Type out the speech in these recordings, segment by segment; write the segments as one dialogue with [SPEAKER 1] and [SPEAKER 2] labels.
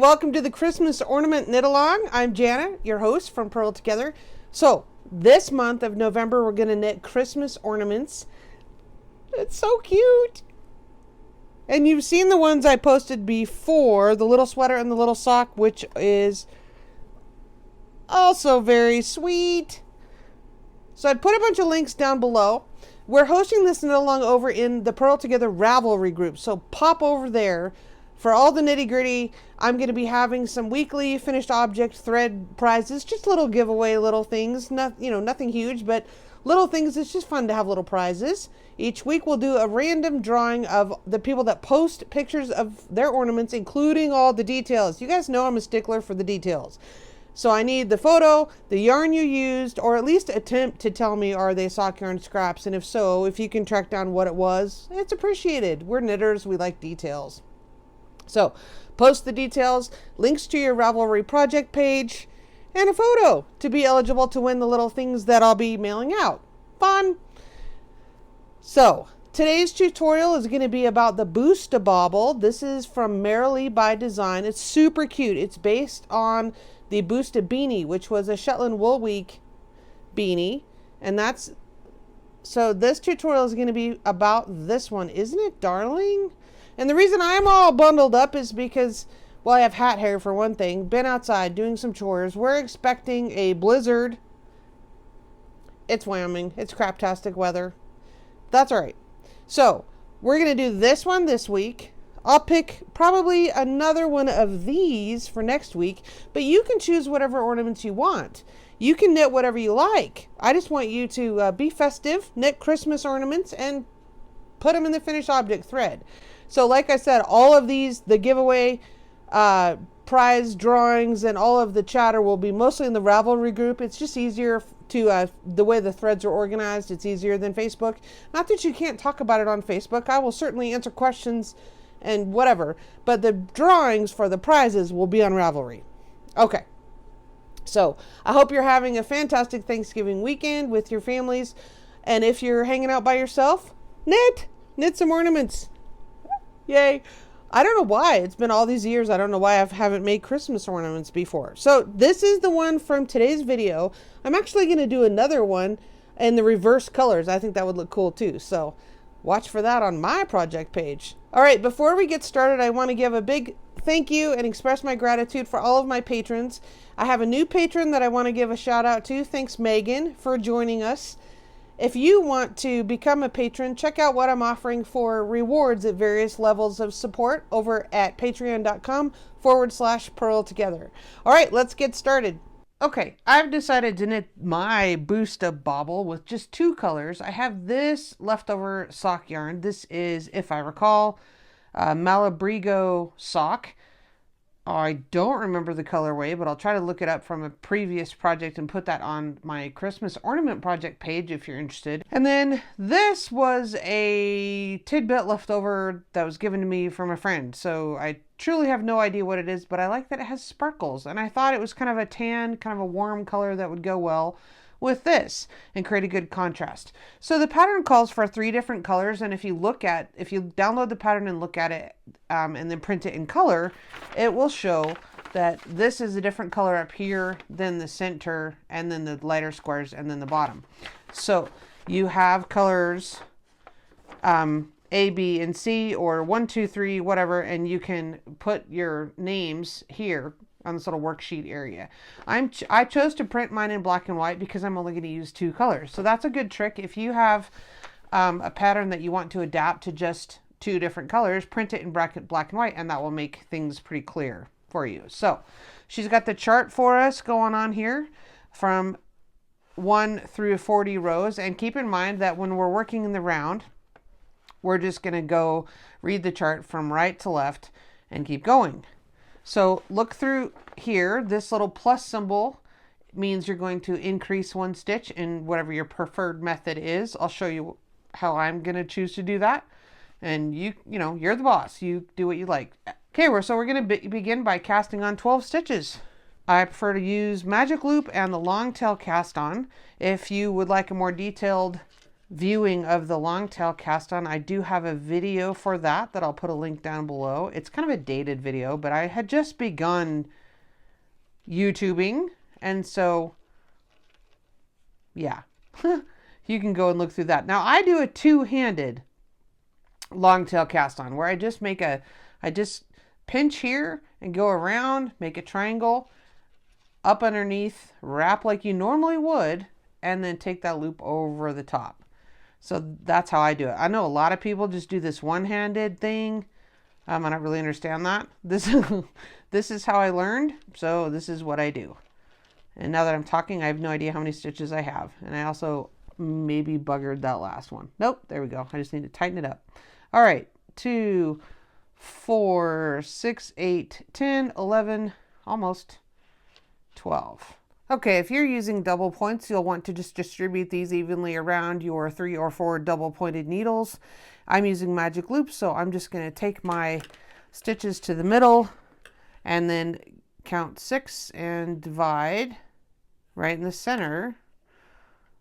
[SPEAKER 1] welcome to the Christmas Ornament Knit Along. I'm Jana, your host from Purl Together. So this month of November, we're going to knit Christmas ornaments. It's so cute. And you've seen the ones I posted before, the little sweater and the little sock, which is also very sweet. So I put a bunch of links down below. We're hosting this knit along over in the Purl Together Ravelry group. So pop over there for all the nitty gritty. I'm going to be having some weekly finished object thread prizes, just little giveaway little things, nothing huge, but little things. It's just fun to have little prizes. Each week we'll do a random drawing of the people that post pictures of their ornaments, including all the details. You guys know I'm a stickler for the details. So I need the photo, the yarn you used, or at least attempt to tell me, are they sock yarn scraps? And if so, if you can track down what it was, it's appreciated. We're knitters, we like details. So post the details, links to your Ravelry project page, and a photo to be eligible to win the little things that I'll be mailing out. Fun! So today's tutorial is going to be about the Bousta Bauble. This is from Merrily Designs. It's super cute. It's based on the Bousta beanie, which was a Shetland Wool Week beanie. And so this tutorial is going to be about this one. Isn't it darling? And the reason I'm all bundled up is because, well, I have hat hair for one thing. Been outside doing some chores. We're expecting a blizzard. It's Wyoming. It's craptastic weather. That's all right. So we're going to do this one this week. I'll pick probably another one of these for next week, but you can choose whatever ornaments you want. You can knit whatever you like. I just want you to be festive, knit Christmas ornaments, and put them in the finished object thread. So like I said, all of these, the giveaway prize drawings and all of the chatter will be mostly in the Ravelry group. It's just easier to, the way the threads are organized, it's easier than Facebook. Not that you can't talk about it on Facebook. I will certainly answer questions and whatever, but the drawings for the prizes will be on Ravelry. Okay. So I hope you're having a fantastic Thanksgiving weekend with your families. And if you're hanging out by yourself, knit some ornaments. Yay. I don't know why. It's been all these years. I don't know why I haven't made Christmas ornaments before. So this is the one from today's video. I'm actually going to do another one in the reverse colors. I think that would look cool too. So watch for that on my project page. All right, before we get started, I want to give a big thank you and express my gratitude for all of my patrons. I have a new patron that I want to give a shout out to. Thanks, Megan, for joining us. If you want to become a patron, check out what I'm offering for rewards at various levels of support over at patreon.com/Purl Together. All right, let's get started. Okay, I've decided to knit my Bousta Bauble with just two colors. I have this leftover sock yarn. This is, if I recall, Malabrigo sock. I don't remember the colorway, but I'll try to look it up from a previous project and put that on my Christmas ornament project page if you're interested. And then this was a tidbit leftover that was given to me from a friend. So I truly have no idea what it is, but I like that it has sparkles. And I thought it was kind of a tan, kind of a warm color that would go well with this and create a good contrast. So the pattern calls for 3 different colors, and if you download the pattern and look at it and then print it in color, it will show that this is a different color up here than the center, and then the lighter squares, and then the bottom. So you have colors A, B, and C, or 1, 2, 3, whatever, and you can put your names here on this little worksheet area. I chose to print mine in black and white because I'm only going to use 2 colors. So that's a good trick. If you have a pattern that you want to adapt to just 2 different colors, print it in black and white, and that will make things pretty clear for you. So she's got the chart for us going on here from 1 through 40 rows. And keep in mind that when we're working in the round, we're just going to go read the chart from right to left and keep going. So look through here. This little plus symbol means you're going to increase 1 stitch in whatever your preferred method is. I'll show you how I'm going to choose to do that. And you're the boss. You do what you like. Okay, so we're going to begin by casting on 12 stitches. I prefer to use magic loop and the long tail cast on. If you would like a more detailed viewing of the long tail cast on, I do have a video for that I'll put a link down below. It's kind of a dated video, but I had just begun YouTubing, and so yeah, you can go and look through that. Now I do a two-handed long tail cast on where I just pinch here and go around, make a triangle up underneath, wrap like you normally would, and then take that loop over the top. So that's how I do it. I know a lot of people just do this one-handed thing. I don't really understand that. This is how I learned, so this is what I do. And now that I'm talking, I have no idea how many stitches I have. And I also maybe buggered that last one. Nope, there we go. I just need to tighten it up. All right, 2, 4, 6, 8, 10, 11, almost 12. Okay, if you're using double points, you'll want to just distribute these evenly around your 3 or 4 double pointed needles. I'm using magic loops, so I'm just going to take my stitches to the middle and then count 6 and divide right in the center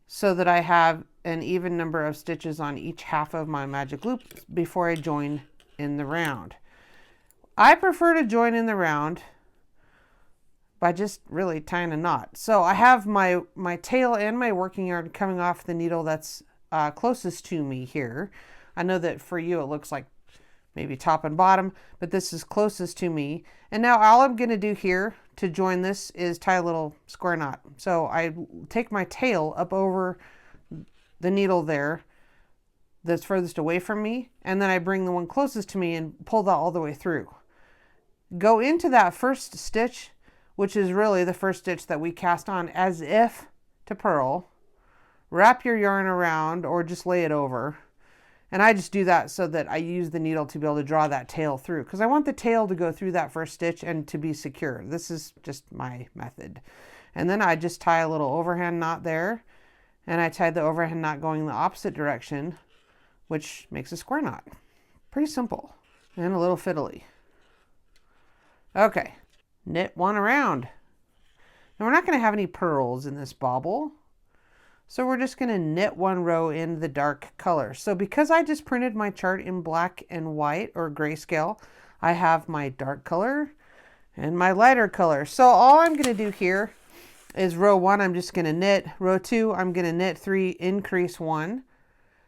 [SPEAKER 1] so that I have an even number of stitches on each half of my magic loop before I join in the round. I prefer to join in the round by just really tying a knot. So I have my tail and my working yarn coming off the needle that's closest to me here. I know that for you it looks like maybe top and bottom, but this is closest to me. And now all I'm gonna do here to join this is tie a little square knot. So I take my tail up over the needle there that's furthest away from me, and then I bring the one closest to me and pull that all the way through. Go into that first stitch, which is really the first stitch that we cast on, as if to purl. Wrap your yarn around or just lay it over. And I just do that so that I use the needle to be able to draw that tail through, because I want the tail to go through that first stitch and to be secure. This is just my method. And then I just tie a little overhand knot there, and I tie the overhand knot going in the opposite direction, which makes a square knot. Pretty simple and a little fiddly. Okay, knit one around. Now we're not going to have any purls in this bauble, so we're just going to knit one row in the dark color. So because I just printed my chart in black and white or grayscale, I have my dark color and my lighter color. So all I'm going to do here is row 1, I'm just going to knit. Row 2, I'm going to knit 3, increase 1.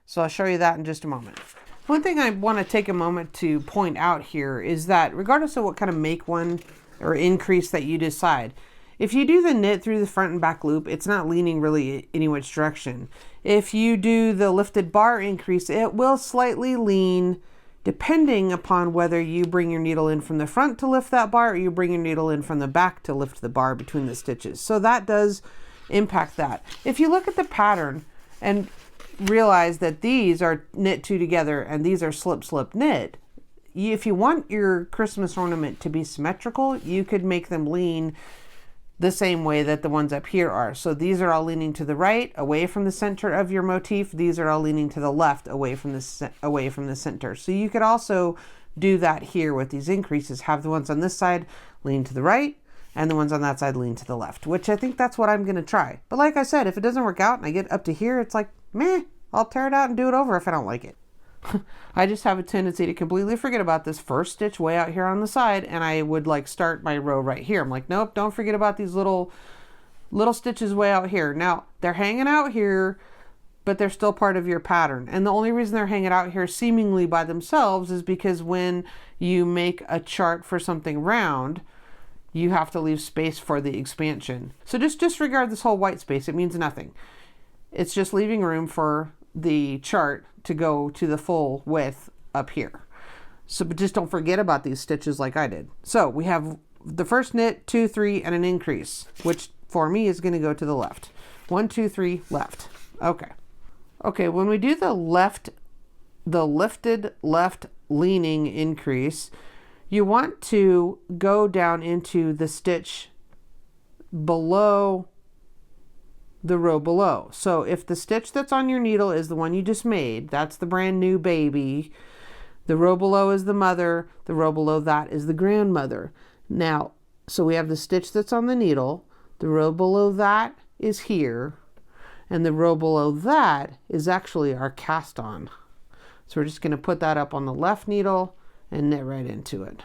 [SPEAKER 1] So I'll show you that in just a moment. One thing I want to take a moment to point out here is that regardless of what kind of make one or increase that you decide, if you do the knit through the front and back loop, it's not leaning really any which direction. If you do the lifted bar increase, it will slightly lean depending upon whether you bring your needle in from the front to lift that bar or you bring your needle in from the back to lift the bar between the stitches. So that does impact that. If you look at the pattern and realize that these are knit 2 together and these are slip slip knit, if you want your Christmas ornament to be symmetrical, you could make them lean the same way that the ones up here are. So these are all leaning to the right, away from the center of your motif. These are all leaning to the left, away from the center. So you could also do that here with these increases. Have the ones on this side lean to the right, and the ones on that side lean to the left, which I think that's what I'm going to try. But like I said, if it doesn't work out and I get up to here, it's like, meh, I'll tear it out and do it over if I don't like it. I just have a tendency to completely forget about this first stitch way out here on the side, and I would like start my row right here. I'm like, nope, don't forget about these little stitches way out here. Now they're hanging out here, but they're still part of your pattern. And the only reason they're hanging out here seemingly by themselves is because when you make a chart for something round, you have to leave space for the expansion. So just disregard this whole white space. It means nothing. It's just leaving room for the chart to go to the full width up here. So, but just don't forget about these stitches like I did. So we have the first knit, 2, 3, and an increase, which for me is going to go to the left. 1, 2, 3, left. Okay. Okay, when we do the lifted left leaning increase, you want to go down into the stitch below the row below. So if the stitch that's on your needle is the one you just made, that's the brand new baby. The row below is the mother. The row below that is the grandmother. Now, so we have the stitch that's on the needle. The row below that is here. and the row below that is actually our cast on. So we're just going to put that up on the left needle and knit right into it.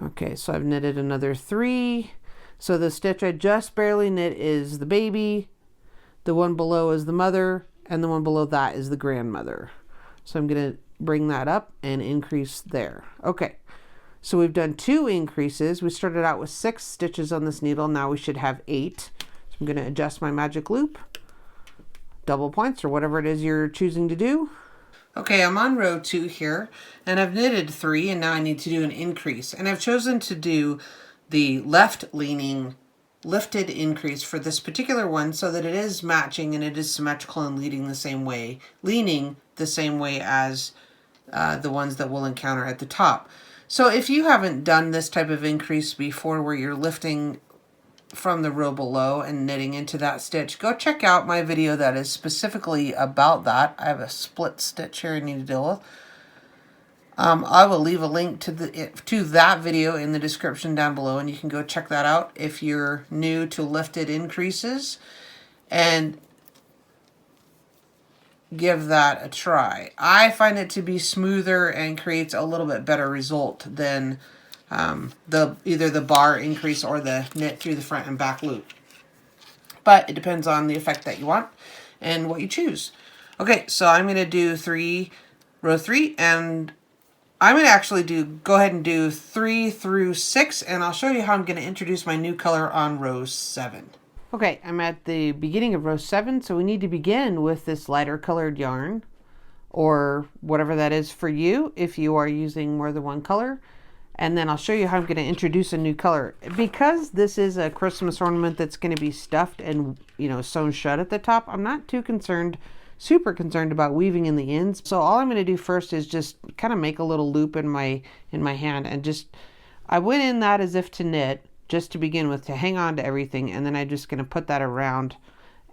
[SPEAKER 1] Okay, so I've knitted another 3. So the stitch I just barely knit is the baby, the one below is the mother, and the one below that is the grandmother. So I'm going to bring that up and increase there. Okay, so we've done 2 increases. We started out with 6 stitches on this needle. Now we should have 8. So I'm going to adjust my magic loop, double points or whatever it is you're choosing to do. Okay, I'm on row 2 here, and I've knitted 3, and now I need to do an increase. And I've chosen to do the left-leaning lifted increase for this particular one so that it is matching and it is symmetrical and leaning the same way as the ones that we'll encounter at the top. So if you haven't done this type of increase before where you're lifting from the row below and knitting into that stitch, go check out my video that is specifically about that. I have a split stitch here I need to deal with. I will leave a link to that video in the description down below, and you can go check that out if you're new to lifted increases, and give that a try. I find it to be smoother and creates a little bit better result than either the bar increase or the knit through the front and back loop. But it depends on the effect that you want and what you choose. Okay, so I'm going to do row 3, and I'm going to actually go ahead and do 3 through 6, and I'll show you how I'm going to introduce my new color on row 7. Okay, I'm at the beginning of row 7, so we need to begin with this lighter colored yarn, or whatever that is for you if you are using more than one color. And then I'll show you how I'm going to introduce a new color. Because this is a Christmas ornament that's going to be stuffed and, sewn shut at the top, I'm not too super concerned about weaving in the ends. So all I'm going to do first is just kind of make a little loop in my hand, and I went in that as if to knit just to begin with, to hang on to everything, and then I'm just going to put that around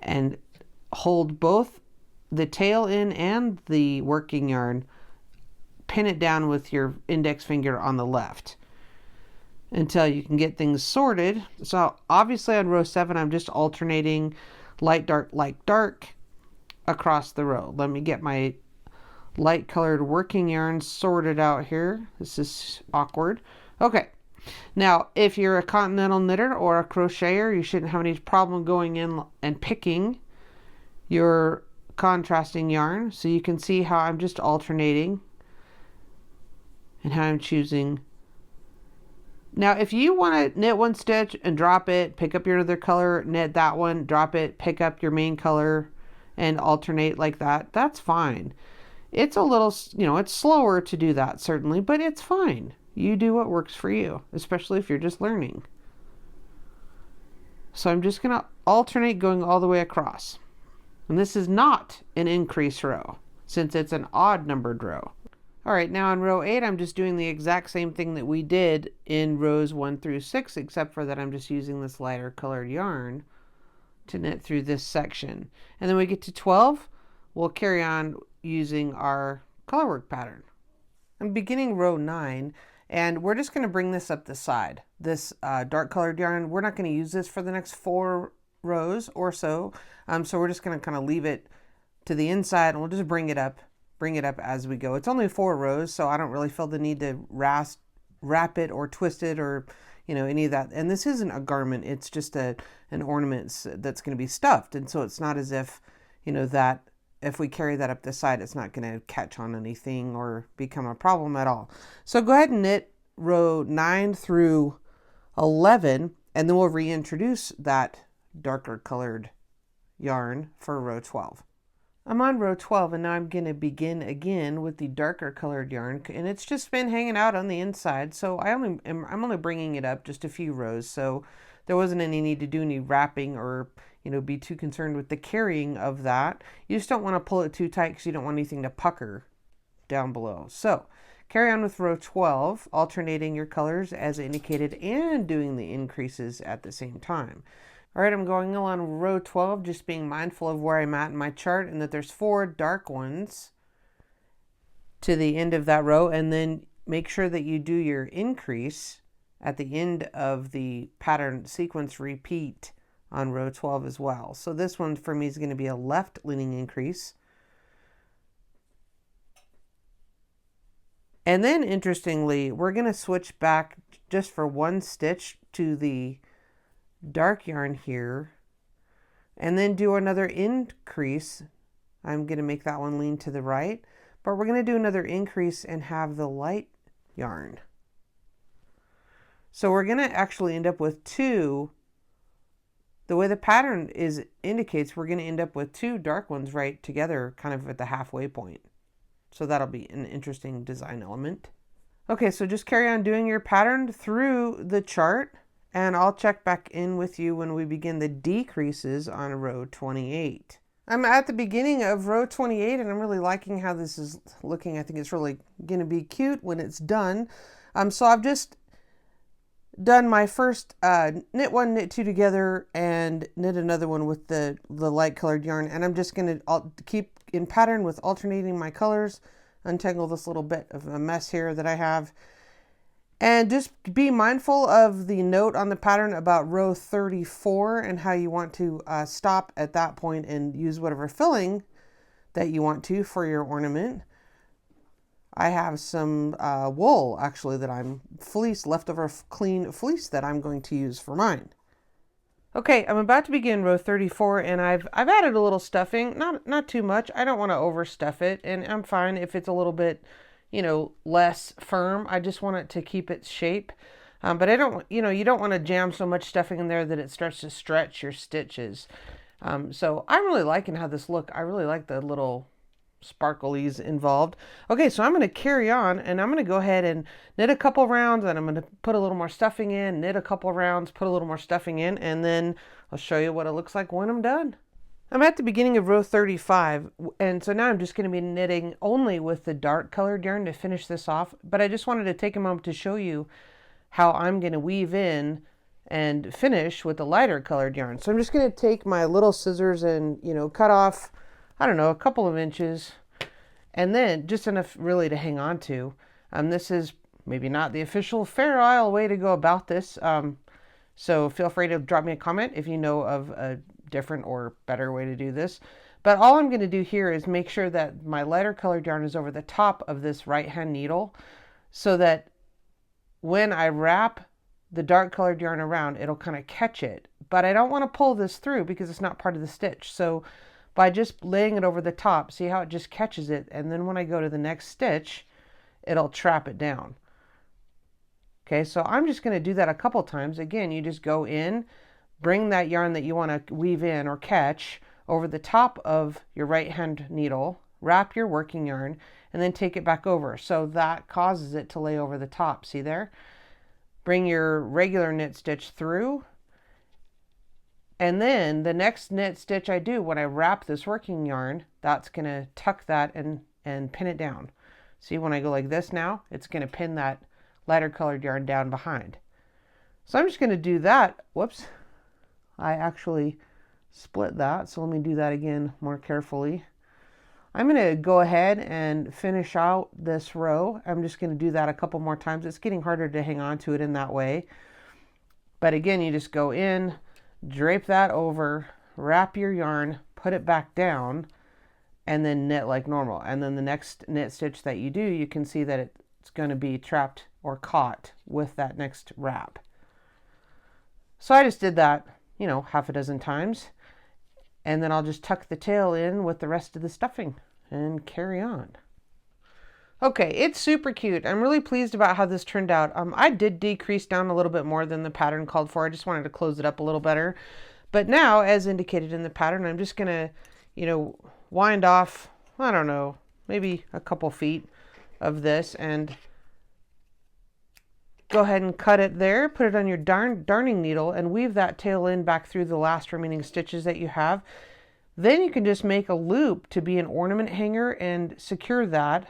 [SPEAKER 1] and hold both the tail in and the working yarn, pin it down with your index finger on the left until you can get things sorted. So obviously on row 7 I'm just alternating light dark across the row. Let me get my light colored working yarn sorted out here. This is awkward. Okay, now if you're a continental knitter or a crocheter, you shouldn't have any problem going in and picking your contrasting yarn. So you can see how I'm just alternating and how I'm choosing. Now if you want to knit one stitch and drop it, pick up your other color, knit that one, drop it, pick up your main color, and alternate like that, that's fine. It's a little, it's slower to do that certainly, but it's fine. You do what works for you, especially if you're just learning. So I'm just going to alternate going all the way across. And this is not an increase row, since it's an odd numbered row. All right, now in row 8, I'm just doing the exact same thing that we did in rows 1 through 6, except for that I'm just using this lighter colored yarn to knit through this section. And then we get to 12, we'll carry on using our colorwork pattern. I'm beginning row 9, and we're just going to bring this up the side. This dark colored yarn, we're not going to use this for the next 4 rows or so. So we're just going to kind of leave it to the inside, and we'll just bring it up as we go. It's only 4 rows, so I don't really feel the need to wrap it or twist it or any of that. And this isn't a garment, it's just an ornament that's going to be stuffed, and so it's not as if that if we carry that up the side, it's not going to catch on anything or become a problem at all. So go ahead and knit row 9 through 11, and then we'll reintroduce that darker colored yarn for row 12. I'm on row 12, and now I'm going to begin again with the darker colored yarn, and it's just been hanging out on the inside, so I'm only bringing it up just a few rows, so there wasn't any need to do any wrapping or be too concerned with the carrying of that. You just don't want to pull it too tight because you don't want anything to pucker down below. So carry on with row 12, alternating your colors as indicated and doing the increases at the same time. All right, I'm going along row 12, just being mindful of where I'm at in my chart and that there's 4 dark ones to the end of that row, and then make sure that you do your increase at the end of the pattern sequence repeat on row 12 as well. So this one for me is going to be a left leaning increase. And then interestingly, we're going to switch back just for one stitch to the dark yarn here, and then do another increase. I'm going to make that one lean to the right, but we're going to do another increase and have the light yarn. So we're going to actually end up with two, the way the pattern indicates, we're going to end up with two dark ones right together, kind of at the halfway point. So that'll be an interesting design element. Okay, so just carry on doing your pattern through the chart, and I'll check back in with you when we begin the decreases on row 28. I'm at the beginning of row 28 and I'm really liking how this is looking. I think it's really going to be cute when it's done. So I've just done my first knit one, knit two together, and knit another one with the light colored yarn, and I'm just going to keep in pattern with alternating my colors, untangle this little bit of a mess here that I have, and just be mindful of the note on the pattern about row 34 and how you want to stop at that point and use whatever filling that you want to for your ornament. I have some wool actually that I'm leftover clean fleece that I'm going to use for mine. Okay, I'm about to begin row 34 and I've added a little stuffing, not too much. I don't want to overstuff it, and I'm fine if it's a little bit, less firm. I just want it to keep its shape. But I don't, you don't want to jam so much stuffing in there that it starts to stretch your stitches. So I'm really liking how this looks. I really like the little sparklies involved. Okay, so I'm going to carry on and I'm going to go ahead and knit a couple rounds, and I'm going to put a little more stuffing in, knit a couple rounds, put a little more stuffing in, and then I'll show you what it looks like when I'm done. I'm at the beginning of row 35, and so now I'm just going to be knitting only with the dark colored yarn to finish this off, but I just wanted to take a moment to show you how I'm going to weave in and finish with the lighter colored yarn. So I'm just going to take my little scissors and, cut off, I don't know, a couple of inches, and then just enough really to hang on to. This is maybe not the official Fair Isle way to go about this, so feel free to drop me a comment if you know of a different or better way to do this. But all I'm going to do here is make sure that my lighter colored yarn is over the top of this right hand needle, so that when I wrap the dark colored yarn around, it'll kind of catch it. But I don't want to pull this through because it's not part of the stitch. So by just laying it over the top, see how it just catches it, and then when I go to the next stitch, it'll trap it down. Okay, so I'm just going to do that a couple times. Again, you just go in, bring that yarn that you want to weave in or catch over the top of your right hand needle, wrap your working yarn, and then take it back over. So that causes it to lay over the top. See there? Bring your regular knit stitch through, and then the next knit stitch I do when I wrap this working yarn, that's going to tuck that and pin it down. See, when I go like this now, it's going to pin that lighter colored yarn down behind. So I'm just going to do that. Whoops. I actually split that. So let me do that again more carefully. I'm going to go ahead and finish out this row. I'm just going to do that a couple more times. It's getting harder to hang on to it in that way. But again, you just go in, drape that over, wrap your yarn, put it back down, and then knit like normal. And then the next knit stitch that you do, you can see that it's going to be trapped or caught with that next wrap. So I just did that, half a dozen times. And then I'll just tuck the tail in with the rest of the stuffing and carry on. Okay, it's super cute. I'm really pleased about how this turned out. I did decrease down a little bit more than the pattern called for. I just wanted to close it up a little better. But now, as indicated in the pattern, I'm just going to, wind off, I don't know, maybe a couple feet of this and go ahead and cut it there, put it on your darning needle, and weave that tail in back through the last remaining stitches that you have. Then you can just make a loop to be an ornament hanger and secure that.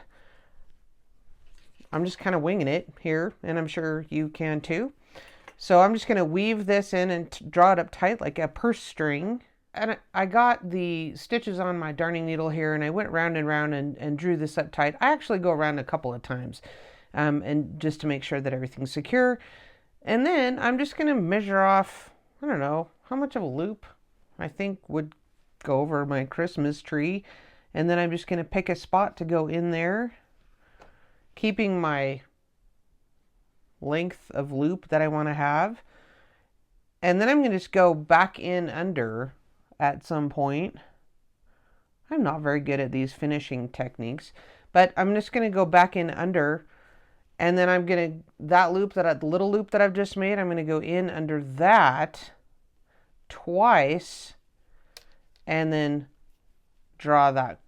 [SPEAKER 1] I'm just kind of winging it here, and I'm sure you can too. So I'm just going to weave this in and draw it up tight like a purse string. And I got the stitches on my darning needle here, and I went round and round and drew this up tight. I actually go around a couple of times, and just to make sure that everything's secure. And then I'm just going to measure off, I don't know, how much of a loop I think would go over my Christmas tree. And then I'm just going to pick a spot to go in there, keeping my length of loop that I want to have. And then I'm going to just go back in under at some point. I'm not very good at these finishing techniques, but I'm just going to go back in under, and then I'm going to, that loop, the little loop that I've just made, I'm going to go in under that twice and then draw that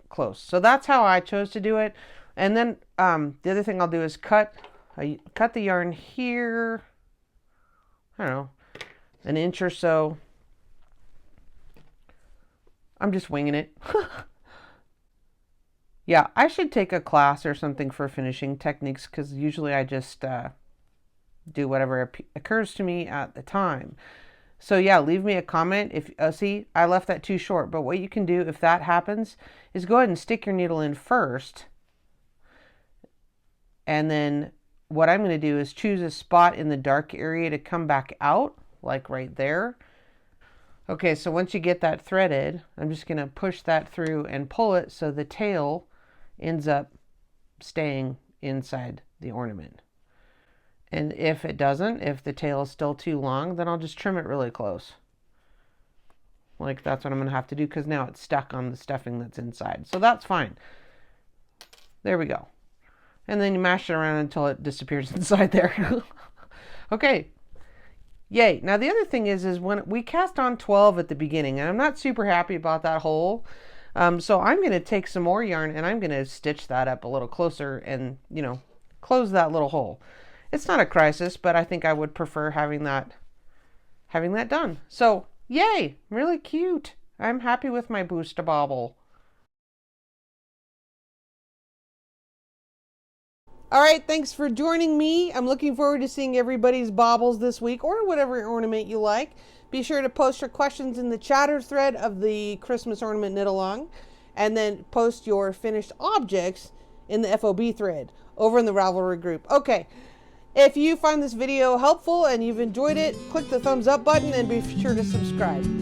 [SPEAKER 1] close. So that's how I chose to do it. And then the other thing I'll do is cut the yarn here, I don't know, an inch or so. I'm just winging it. Yeah, I should take a class or something for finishing techniques, because usually I just do whatever occurs to me at the time. So yeah, leave me a comment if, see, I left that too short, but what you can do if that happens is go ahead and stick your needle in first. And then what I'm going to do is choose a spot in the dark area to come back out, like right there. Okay, so once you get that threaded, I'm just going to push that through and pull it so the tail ends up staying inside the ornament. And if it doesn't, if the tail is still too long, then I'll just trim it really close. Like that's what I'm going to have to do, because now it's stuck on the stuffing that's inside. So that's fine. There we go. And then you mash it around until it disappears inside there. Okay. Yay. Now the other thing is when we cast on 12 at the beginning, and I'm not super happy about that hole. So I'm going to take some more yarn and I'm going to stitch that up a little closer and, you know, close that little hole. It's not a crisis, but I think I would prefer having that done. So yay, really cute. I'm happy with my Bousta Bauble. All right, thanks for joining me. I'm looking forward to seeing everybody's baubles this week, or whatever ornament you like. Be sure to post your questions in the chatter thread of the Christmas Ornament Knit Along, and then post your finished objects in the FOB thread over in the Ravelry group. Okay, if you find this video helpful and you've enjoyed it, click the thumbs up button and be sure to subscribe.